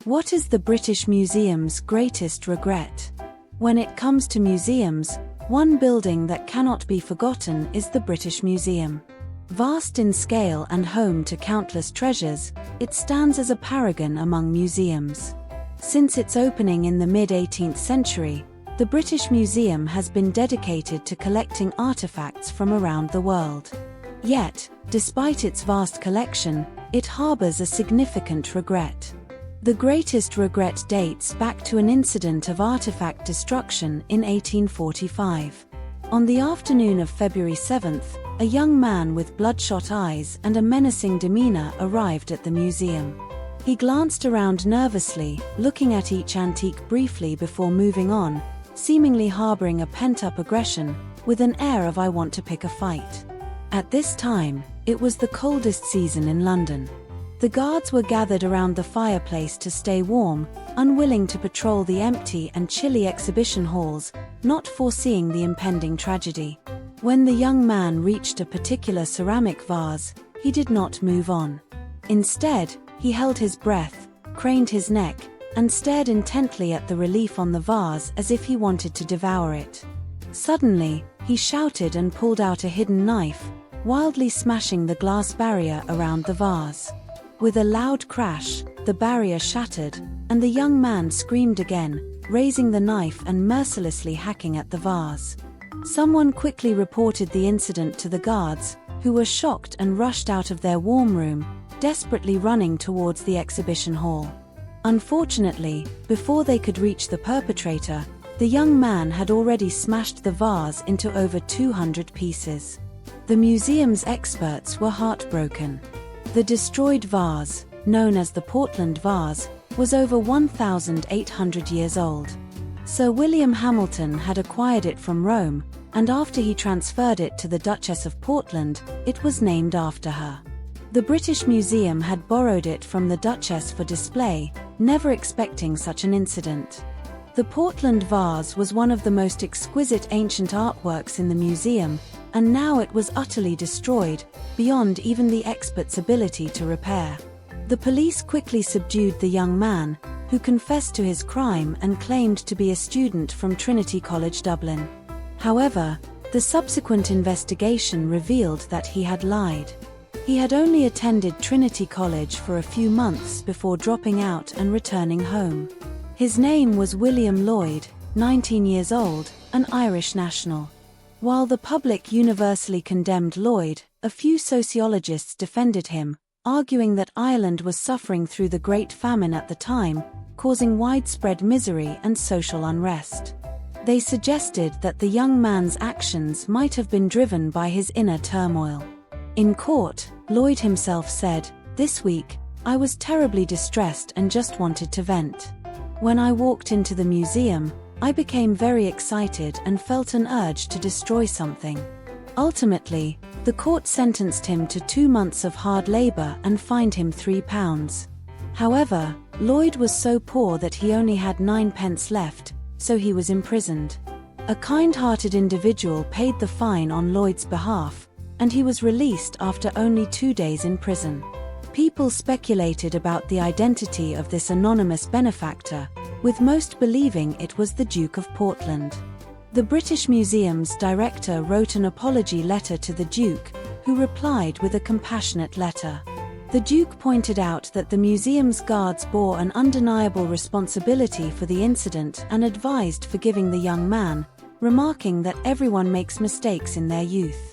What is the British Museum's greatest regret? When it comes to museums, one building that cannot be forgotten is the British Museum. Vast in scale and home to countless treasures, it stands as a paragon among museums. Since its opening in the mid-18th century, the British Museum has been dedicated to collecting artifacts from around the world. Yet, despite its vast collection, it harbors a significant regret. The greatest regret dates back to an incident of artifact destruction in 1845. On the afternoon of February 7th, a young man with bloodshot eyes and a menacing demeanor arrived at the museum. He glanced around nervously, looking at each antique briefly before moving on, seemingly harboring a pent-up aggression, with an air of "I want to pick a fight." At this time, it was the coldest season in London. The guards were gathered around the fireplace to stay warm, unwilling to patrol the empty and chilly exhibition halls, not foreseeing the impending tragedy. When the young man reached a particular ceramic vase, he did not move on. Instead, he held his breath, craned his neck, and stared intently at the relief on the vase as if he wanted to devour it. Suddenly, he shouted and pulled out a hidden knife, wildly smashing the glass barrier around the vase. With a loud crash, the barrier shattered, and the young man screamed again, raising the knife and mercilessly hacking at the vase. Someone quickly reported the incident to the guards, who were shocked and rushed out of their warm room, desperately running towards the exhibition hall. Unfortunately, before they could reach the perpetrator, the young man had already smashed the vase into over 200 pieces. The museum's experts were heartbroken. The destroyed vase, known as the Portland Vase, was over 1,800 years old. Sir William Hamilton had acquired it from Rome, and after he transferred it to the Duchess of Portland, it was named after her. The British Museum had borrowed it from the Duchess for display, never expecting such an incident. The Portland Vase was one of the most exquisite ancient artworks in the museum, and now it was utterly destroyed, beyond even the experts' ability to repair. The police quickly subdued the young man, who confessed to his crime and claimed to be a student from Trinity College Dublin. However, the subsequent investigation revealed that he had lied. He had only attended Trinity College for a few months before dropping out and returning home. His name was William Lloyd, 19 years old, an Irish national. While the public universally condemned Lloyd, a few sociologists defended him, arguing that Ireland was suffering through the Great Famine at the time, causing widespread misery and social unrest. They suggested that the young man's actions might have been driven by his inner turmoil. In court, Lloyd himself said, "This week, I was terribly distressed and just wanted to vent. When I walked into the museum, I became very excited and felt an urge to destroy something." Ultimately, the court sentenced him to 2 months of hard labor and fined him £3. However, Lloyd was so poor that he only had 9 pence left, so he was imprisoned. A kind-hearted individual paid the fine on Lloyd's behalf, and he was released after only 2 days in prison. People speculated about the identity of this anonymous benefactor, with most believing it was the Duke of Portland. The British Museum's director wrote an apology letter to the Duke, who replied with a compassionate letter. The Duke pointed out that the museum's guards bore an undeniable responsibility for the incident and advised forgiving the young man, remarking that everyone makes mistakes in their youth.